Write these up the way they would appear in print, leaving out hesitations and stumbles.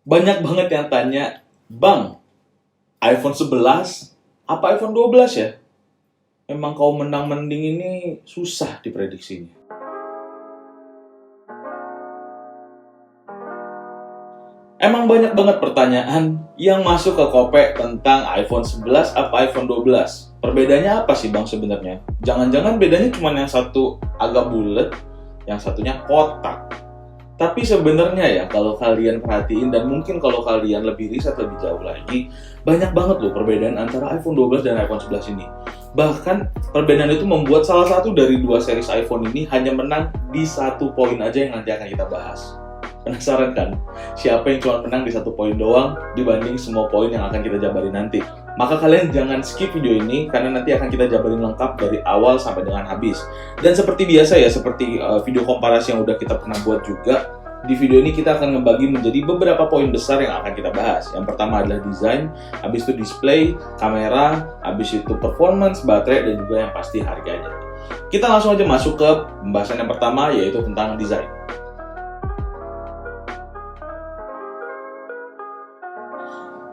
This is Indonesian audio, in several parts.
Banyak banget yang tanya, Bang, iPhone 11 apa iPhone 12 ya? Emang kau menang mending ini susah diprediksinya. Emang banyak banget pertanyaan yang masuk ke Kopek tentang iPhone 11 apa iPhone 12. Perbedaannya apa sih Bang sebenarnya? Jangan-jangan bedanya cuma yang satu agak bulat, yang satunya kotak. Tapi sebenarnya ya, kalau kalian perhatiin dan mungkin kalau kalian lebih riset lebih jauh lagi, banyak banget loh perbedaan antara iPhone 12 dan iPhone 11 ini. Bahkan perbedaan itu membuat salah satu dari dua series iPhone ini hanya menang di satu poin aja yang nanti akan kita bahas. Penasaran kan? Siapa yang cuma menang di satu poin doang dibanding semua poin yang akan kita jabarin nanti? Maka kalian jangan skip video ini karena nanti akan kita jabarin lengkap dari awal sampai dengan habis. Dan seperti biasa ya, seperti video komparasi yang udah kita pernah buat juga, di video ini kita akan ngebagi menjadi beberapa poin besar yang akan kita bahas. Yang pertama adalah desain, habis itu display, kamera, habis itu performance, baterai, dan juga yang pasti harganya. Kita langsung aja masuk ke pembahasan yang pertama, yaitu tentang desain.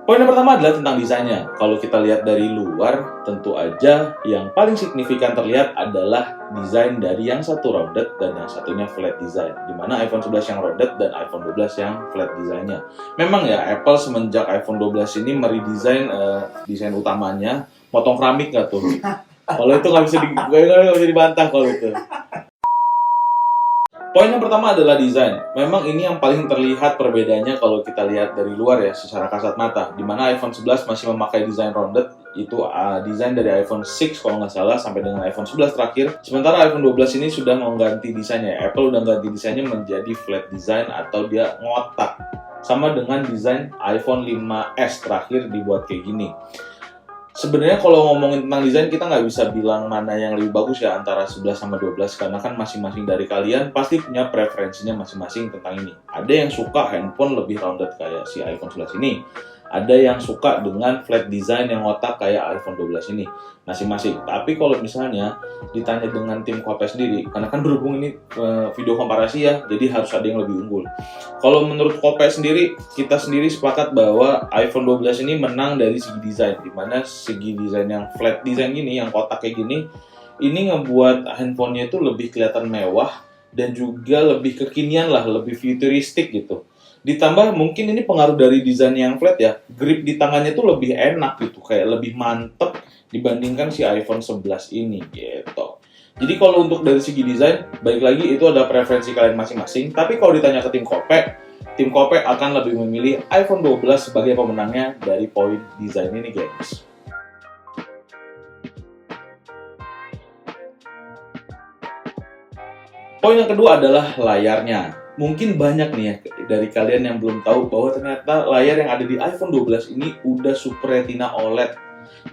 Poin yang pertama adalah tentang desainnya. Kalau kita lihat dari luar, tentu aja yang paling signifikan terlihat adalah desain dari yang satu rounded dan yang satunya flat design. Dimana iPhone 11 yang rounded dan iPhone 12 yang flat desainnya. Memang ya, Apple semenjak iPhone 12 ini meredesain desain utamanya, potong keramik nggak tuh? Kalau itu nggak bisa dibantah kalau itu. Poin yang pertama adalah desain. Memang ini yang paling terlihat perbedaannya kalau kita lihat dari luar ya, secara kasat mata. Dimana iPhone 11 masih memakai desain rounded, itu desain dari iPhone 6 kalau nggak salah sampai dengan iPhone 11 terakhir. Sementara iPhone 12 ini sudah mengganti desainnya. Apple udah ganti desainnya menjadi flat design atau dia ngotak. Sama dengan desain iPhone 5s terakhir dibuat kayak gini. Sebenarnya kalau ngomongin tentang desain, kita nggak bisa bilang mana yang lebih bagus ya antara 11 sama 12, karena kan masing-masing dari kalian pasti punya preferensinya masing-masing tentang ini. Ada yang suka handphone lebih rounded kayak si iPhone 11 ini. Ada yang suka dengan flat design yang otak kayak iPhone 12 ini, masing-masing. Tapi kalau misalnya ditanya dengan tim Kopek sendiri, karena kan berhubung ini video komparasi ya, jadi harus ada yang lebih unggul. Kalau menurut Kopek sendiri, kita sendiri sepakat bahwa iPhone 12 ini menang dari segi desain, dimana segi desain yang flat design gini, yang kotak kayak gini, ini ngebuat handphonenya itu lebih kelihatan mewah dan juga lebih kekinian lah, lebih futuristik gitu. Ditambah mungkin ini pengaruh dari desain yang flat ya, grip di tangannya tuh lebih enak gitu, kayak lebih mantep dibandingkan si iPhone 11 ini gitu. Jadi kalau untuk dari segi desain, balik lagi itu ada preferensi kalian masing-masing. Tapi kalau ditanya ke tim Kopek akan lebih memilih iPhone 12 sebagai pemenangnya dari poin desain ini, guys. Poin yang kedua adalah layarnya. Mungkin banyak nih ya dari kalian yang belum tahu bahwa ternyata layar yang ada di iPhone 12 ini udah Super Retina OLED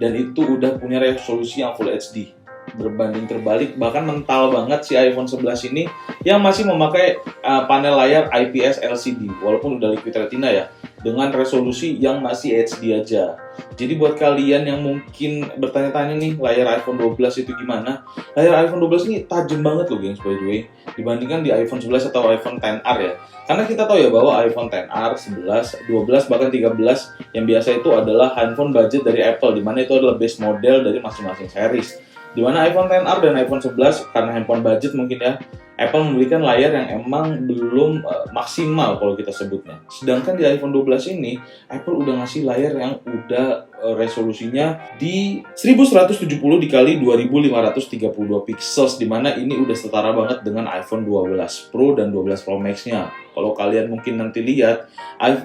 dan itu udah punya resolusi yang Full HD. Berbanding terbalik, bahkan mental banget si iPhone 11 ini yang masih memakai panel layar IPS LCD walaupun udah Liquid Retina ya, dengan resolusi yang masih HD aja. Jadi buat kalian yang mungkin bertanya-tanya nih, layar iPhone 12 itu gimana? Layar iPhone 12 ini tajam banget loh guys, by the way, dibandingkan di iPhone 11 atau iPhone XR ya. Karena kita tahu ya bahwa iPhone XR, 11, 12, bahkan 13 yang biasa itu adalah handphone budget dari Apple, dimana itu adalah base model dari masing-masing series. Dimana iPhone XR dan iPhone 11 karena handphone budget mungkin ya, Apple memberikan layar yang emang belum maksimal kalau kita sebutnya. Sedangkan di iPhone 12 ini, Apple udah ngasih layar yang udah resolusinya di 1170 dikali 2532 pixels, dimana ini udah setara banget dengan iPhone 12 Pro dan 12 Pro Max-nya. Kalau kalian mungkin nanti lihat,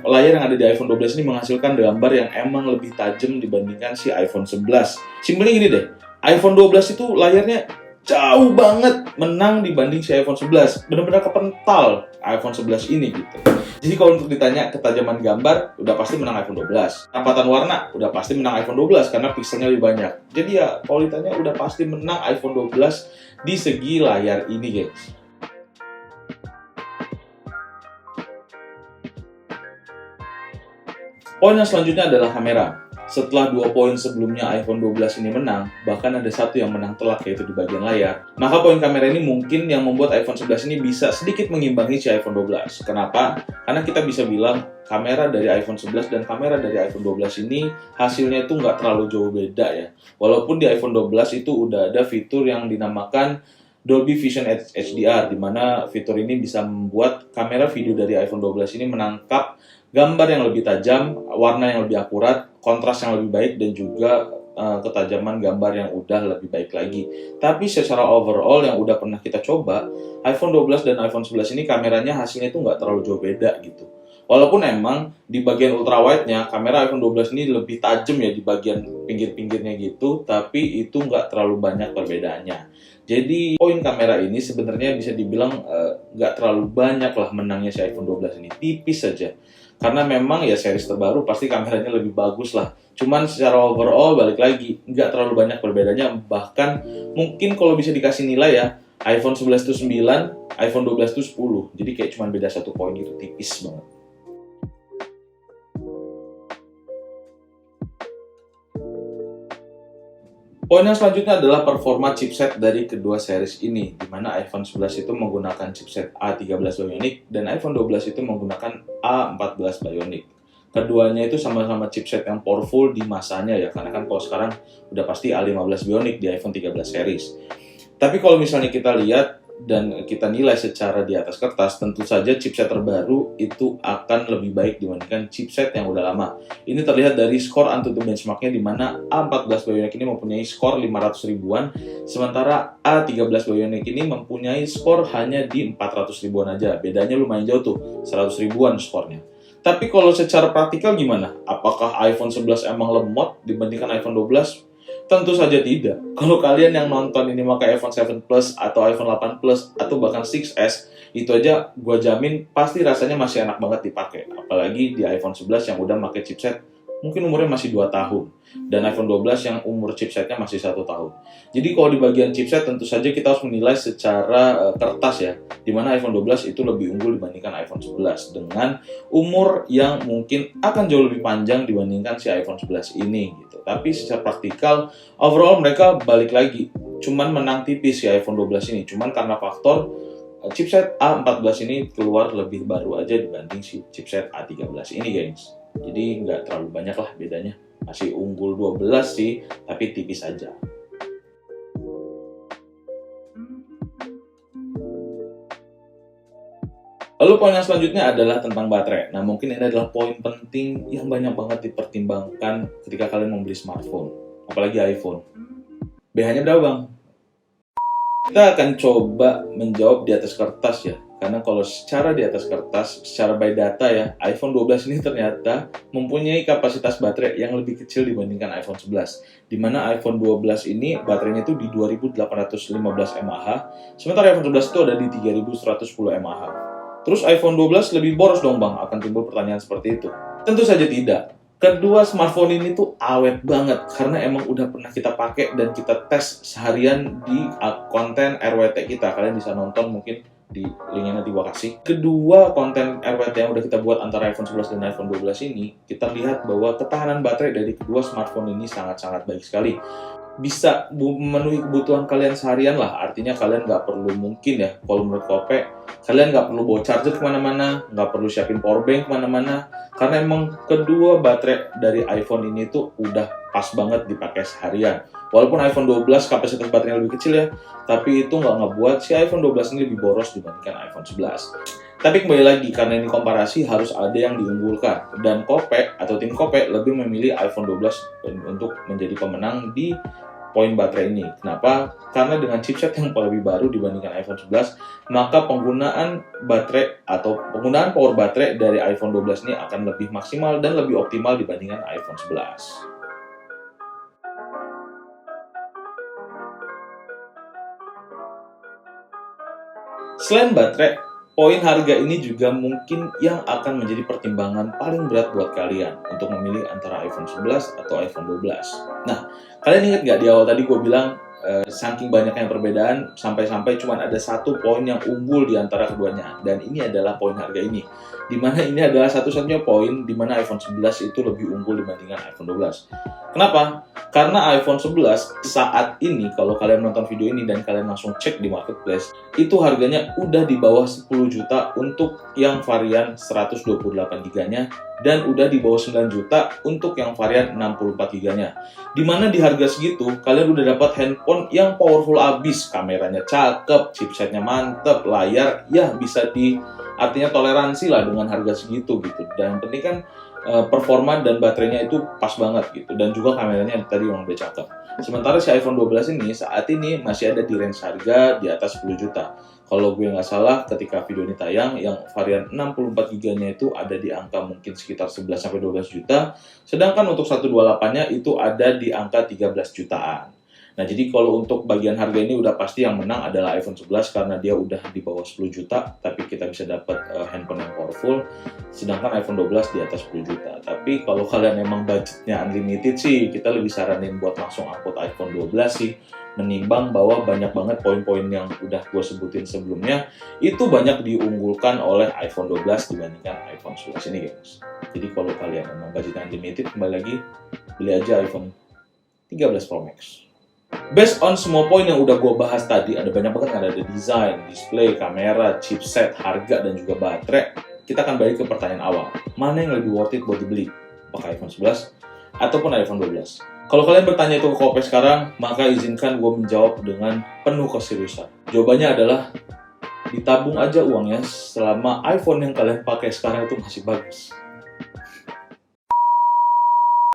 layar yang ada di iPhone 12 ini menghasilkan gambar yang emang lebih tajam dibandingkan si iPhone 11. Simpelnya gini deh, iPhone 12 itu layarnya jauh banget menang dibanding si iPhone 11. Benar-benar kepental iPhone 11 ini gitu. Jadi kalau untuk ditanya ketajaman gambar, udah pasti menang iPhone 12. Rapatan warna, udah pasti menang iPhone 12 karena pixelnya lebih banyak. Jadi ya kalau ditanya udah pasti menang iPhone 12 di segi layar ini, guys. Poin yang selanjutnya adalah kamera. Setelah 2 poin sebelumnya iPhone 12 ini menang, bahkan ada satu yang menang telak yaitu di bagian layar, maka poin kamera ini mungkin yang membuat iPhone 11 ini bisa sedikit mengimbangi si iPhone 12. Kenapa? Karena kita bisa bilang kamera dari iPhone 11 dan kamera dari iPhone 12 ini hasilnya itu nggak terlalu jauh beda ya. Walaupun di iPhone 12 itu udah ada fitur yang dinamakan Dolby Vision HDR, di mana fitur ini bisa membuat kamera video dari iPhone 12 ini menangkap gambar yang lebih tajam, warna yang lebih akurat, kontras yang lebih baik, dan juga ketajaman gambar yang udah lebih baik lagi. Tapi secara overall yang udah pernah kita coba, iPhone 12 dan iPhone 11 ini kameranya hasilnya itu nggak terlalu jauh beda gitu. Walaupun emang di bagian ultrawide-nya, kamera iPhone 12 ini lebih tajam ya di bagian pinggir-pinggirnya gitu, tapi itu nggak terlalu banyak perbedaannya. Jadi poin kamera ini sebenarnya bisa dibilang nggak terlalu banyak lah menangnya si iPhone 12 ini, tipis saja. Karena memang ya series terbaru pasti kameranya lebih bagus lah. Cuman secara overall balik lagi nggak terlalu banyak perbedaannya. Bahkan mungkin kalau bisa dikasih nilai ya, iPhone 11 itu 9, iPhone 12 itu 10. Jadi kayak cuma beda 1 poin gitu, tipis banget. Poin yang selanjutnya adalah performa chipset dari kedua series ini, di mana iPhone 11 itu menggunakan chipset A13 Bionic dan iPhone 12 itu menggunakan A14 Bionic. Keduanya itu sama-sama chipset yang powerful di masanya ya, karena kan kalau sekarang udah pasti A15 Bionic di iPhone 13 series. Tapi kalau misalnya kita lihat dan kita nilai secara di atas kertas, tentu saja chipset terbaru itu akan lebih baik dibandingkan chipset yang udah lama. Ini terlihat dari skor Antutu benchmarknya, di mana A14 Bionic ini mempunyai skor 500 ribuan, sementara A13 Bionic ini mempunyai skor hanya di 400 ribuan aja. Bedanya lumayan jauh tuh, 100 ribuan skornya. Tapi kalau secara praktikal gimana? Apakah iPhone 11 emang lemot dibandingkan iPhone 12? Tentu saja tidak. Kalau kalian yang nonton ini pakai iPhone 7 Plus atau iPhone 8 Plus atau bahkan 6S, itu aja gue jamin pasti rasanya masih enak banget dipakai. Apalagi di iPhone 11 yang udah pakai chipset mungkin umurnya masih 2 tahun. Dan iPhone 12 yang umur chipsetnya masih 1 tahun. Jadi kalau di bagian chipset tentu saja kita harus menilai secara kertas ya. Dimana iPhone 12 itu lebih unggul dibandingkan iPhone 11. Dengan umur yang mungkin akan jauh lebih panjang dibandingkan si iPhone 11 ini gitu. Tapi secara praktikal, overall mereka balik lagi. Cuman menang tipis si iPhone 12 ini. Cuman karena faktor chipset A14 ini keluar lebih baru aja dibanding si chipset A13 ini guys. Jadi nggak terlalu banyak lah bedanya. Masih unggul 12 sih, tapi tipis aja. Lalu poin yang selanjutnya adalah tentang baterai. Nah, mungkin ini adalah poin penting yang banyak banget dipertimbangkan ketika kalian membeli smartphone, apalagi iPhone. BH-nya berapa, Bang? Kita akan coba menjawab di atas kertas ya. Karena kalau secara di atas kertas, secara by data ya, iPhone 12 ini ternyata mempunyai kapasitas baterai yang lebih kecil dibandingkan iPhone 11. Di mana iPhone 12 ini baterainya itu di 2815 mAh, sementara iPhone 11 itu ada di 3110 mAh. Terus iPhone 12 lebih boros dong Bang? Akan timbul pertanyaan seperti itu. Tentu saja tidak. Kedua smartphone ini tuh awet banget karena emang udah pernah kita pakai dan kita tes seharian di konten RWT kita. Kalian bisa nonton mungkin di linknya nanti gua kasih. Kedua konten RWT yang udah kita buat antara iPhone 11 dan iPhone 12 ini, kita lihat bahwa ketahanan baterai dari kedua smartphone ini sangat-sangat baik sekali. Bisa memenuhi kebutuhan kalian seharian lah. Artinya kalian nggak perlu, mungkin ya, kalau menurut Kope, kalian nggak perlu bawa charger kemana-mana, nggak perlu siapin power bank kemana-mana, karena emang kedua baterai dari iPhone ini tuh udah pas banget dipakai seharian. Walaupun iPhone 12 kapasitas baterainya lebih kecil ya, tapi itu nggak ngebuat si iPhone 12 ini lebih boros dibandingkan iPhone 11. Tapi kembali lagi, karena ini komparasi harus ada yang diunggulkan. Dan Kope atau tim Kope lebih memilih iPhone 12 untuk menjadi pemenang di poin baterai ini. Kenapa? Karena dengan chipset yang lebih baru dibandingkan iPhone 11, maka penggunaan baterai atau penggunaan power baterai dari iPhone 12 ini akan lebih maksimal dan lebih optimal dibandingkan iPhone 11. Selain baterai, poin harga ini juga mungkin yang akan menjadi pertimbangan paling berat buat kalian untuk memilih antara iPhone 11 atau iPhone 12. Nah, kalian ingat nggak di awal tadi gue bilang saking banyaknya perbedaan sampai-sampai cuma ada 1 poin yang unggul di antara keduanya, dan ini adalah poin harga ini. Dimana ini adalah satu-satunya poin dimana iPhone 11 itu lebih unggul dibandingkan iPhone 12. Kenapa? Karena iPhone 11 saat ini, kalau kalian nonton video ini dan kalian langsung cek di marketplace, itu harganya udah di bawah 10 juta untuk yang varian 128GB-nya dan udah di bawah 9 juta untuk yang varian 64GB-nya. Dimana di harga segitu, kalian udah dapat handphone yang powerful abis, kameranya cakep, chipsetnya mantep, layar ya bisa artinya toleransi lah dengan harga segitu gitu. Dan penting kan performa dan baterainya itu pas banget gitu, dan juga kameranya tadi yang udah cakep. Sementara si iPhone 12 ini saat ini masih ada di range harga di atas 10 juta. Kalau gue nggak salah ketika video ini tayang, yang varian 64GB-nya itu ada di angka mungkin sekitar 11-12 juta, sedangkan untuk 128-nya itu ada di angka 13 jutaan. Nah, jadi kalau untuk bagian harga ini udah pasti yang menang adalah iPhone 11 karena dia udah di bawah 10 juta, tapi kita bisa dapat handphone yang powerful, sedangkan iPhone 12 di atas 10 juta. Tapi kalau kalian emang budgetnya unlimited sih, kita lebih saranin buat langsung angkut iPhone 12 sih, menimbang bahwa banyak banget poin-poin yang udah gue sebutin sebelumnya, itu banyak diunggulkan oleh iPhone 12 dibandingkan iPhone 11 ini, guys. Jadi kalau kalian emang budgetnya unlimited, kembali lagi, beli aja iPhone 13 Pro Max. Based on semua poin yang udah gue bahas tadi, ada banyak banget, ada desain, display, kamera, chipset, harga, dan juga baterai. Kita akan balik ke pertanyaan awal. Mana yang lebih worth it buat dibeli? Apakah iPhone 11 ataupun iPhone 12? Kalau kalian bertanya itu ke Kope sekarang, maka izinkan gue menjawab dengan penuh keseriusan. Jawabannya adalah ditabung aja uangnya selama iPhone yang kalian pakai sekarang itu masih bagus.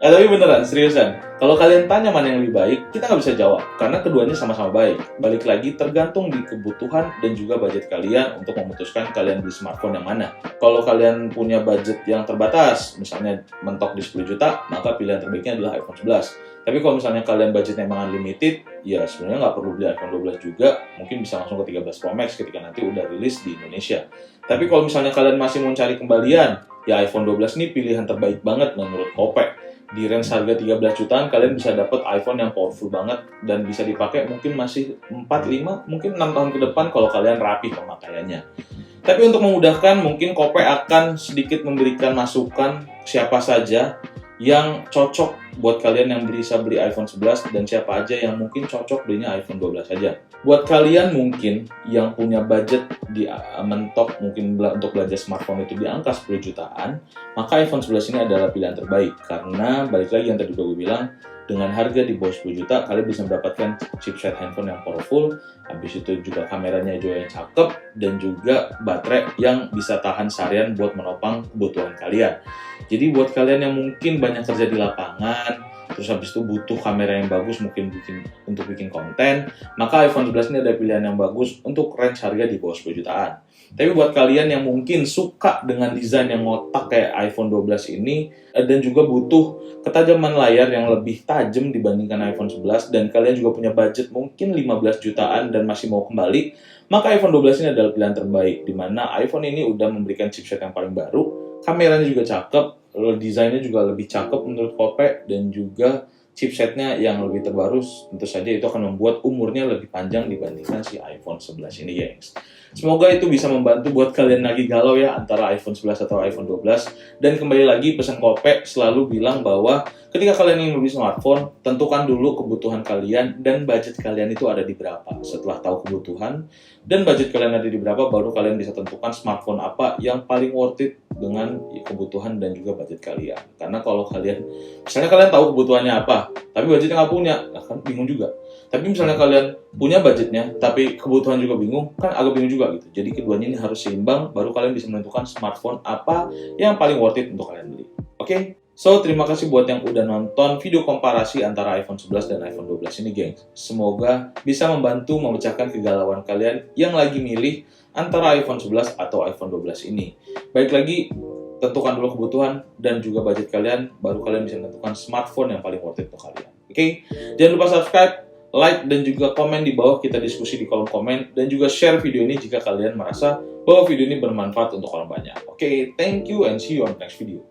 Tapi beneran, seriusan. Kalau kalian tanya mana yang lebih baik, kita nggak bisa jawab. Karena keduanya sama-sama baik. Balik lagi, tergantung di kebutuhan dan juga budget kalian untuk memutuskan kalian beli smartphone yang mana. Kalau kalian punya budget yang terbatas, misalnya mentok di 10 juta, maka pilihan terbaiknya adalah iPhone 11. Tapi kalau misalnya kalian budgetnya emang unlimited, ya sebenarnya nggak perlu beli iPhone 12 juga. Mungkin bisa langsung ke 13 Pro Max ketika nanti udah rilis di Indonesia. Tapi kalau misalnya kalian masih mau cari kembalian, ya iPhone 12 ini pilihan terbaik banget menurut Kope. Di range harga 13 jutaan, kalian bisa dapat iPhone yang powerful banget dan bisa dipakai mungkin masih 4, 5, mungkin 6 tahun ke depan kalau kalian rapi pemakaiannya. Tapi untuk memudahkan, mungkin Kope akan sedikit memberikan masukan siapa saja yang cocok buat kalian yang bisa beli iPhone 11 dan siapa aja yang mungkin cocok belinya iPhone 12 saja. Buat kalian mungkin yang punya budget di mentok mungkin untuk belanja smartphone itu di angka 10 jutaan, maka iPhone 11 ini adalah pilihan terbaik karena balik lagi yang tadi gue bilang, dengan harga di bawah 10 juta kalian bisa mendapatkan chipset handphone yang powerful, habis itu juga kameranya juga yang cakep dan juga baterai yang bisa tahan seharian buat menopang kebutuhan kalian. Jadi buat kalian yang mungkin banyak kerja di lapangan, terus habis itu butuh kamera yang bagus mungkin untuk bikin konten, maka iPhone 11 ini ada pilihan yang bagus untuk range harga di bawah 10 jutaan. Tapi buat kalian yang mungkin suka dengan desain yang ngotak kayak iPhone 12 ini dan juga butuh ketajaman layar yang lebih tajam dibandingkan iPhone 11 dan kalian juga punya budget mungkin 15 jutaan dan masih mau kembali, maka iPhone 12 ini adalah pilihan terbaik di mana iPhone ini udah memberikan chipset yang paling baru, kameranya juga cakep, desainnya juga lebih cakep menurut Kope, dan juga chipsetnya yang lebih terbaru. Tentu saja itu akan membuat umurnya lebih panjang dibandingkan si iPhone 11 ini, guys. Semoga itu bisa membantu buat kalian lagi galau ya antara iPhone 11 atau iPhone 12. Dan kembali lagi pesan Kope selalu bilang bahwa ketika kalian ingin membeli smartphone, tentukan dulu kebutuhan kalian dan budget kalian itu ada di berapa. Setelah tahu kebutuhan dan budget kalian ada di berapa, baru kalian bisa tentukan smartphone apa yang paling worth it dengan kebutuhan dan juga budget kalian. Karena kalau misalnya kalian tahu kebutuhannya apa, tapi budgetnya nggak punya, kan bingung juga. Tapi misalnya kalian punya budgetnya, tapi kebutuhan juga bingung, kan agak bingung juga gitu. Jadi keduanya ini harus seimbang, baru kalian bisa menentukan smartphone apa yang paling worth it untuk kalian beli. Oke? So, terima kasih buat yang udah nonton video komparasi antara iPhone 11 dan iPhone 12 ini, gengs. Semoga bisa membantu memecahkan kegalauan kalian yang lagi milih antara iPhone 11 atau iPhone 12 ini. Baik lagi, tentukan dulu kebutuhan dan juga budget kalian, baru kalian bisa menentukan smartphone yang paling worth it untuk kalian. Oke? Jangan lupa subscribe, like, dan juga komen di bawah, kita diskusi di kolom komen, dan juga share video ini jika kalian merasa bahwa video ini bermanfaat untuk orang banyak. Oke, thank you and see you on the next video.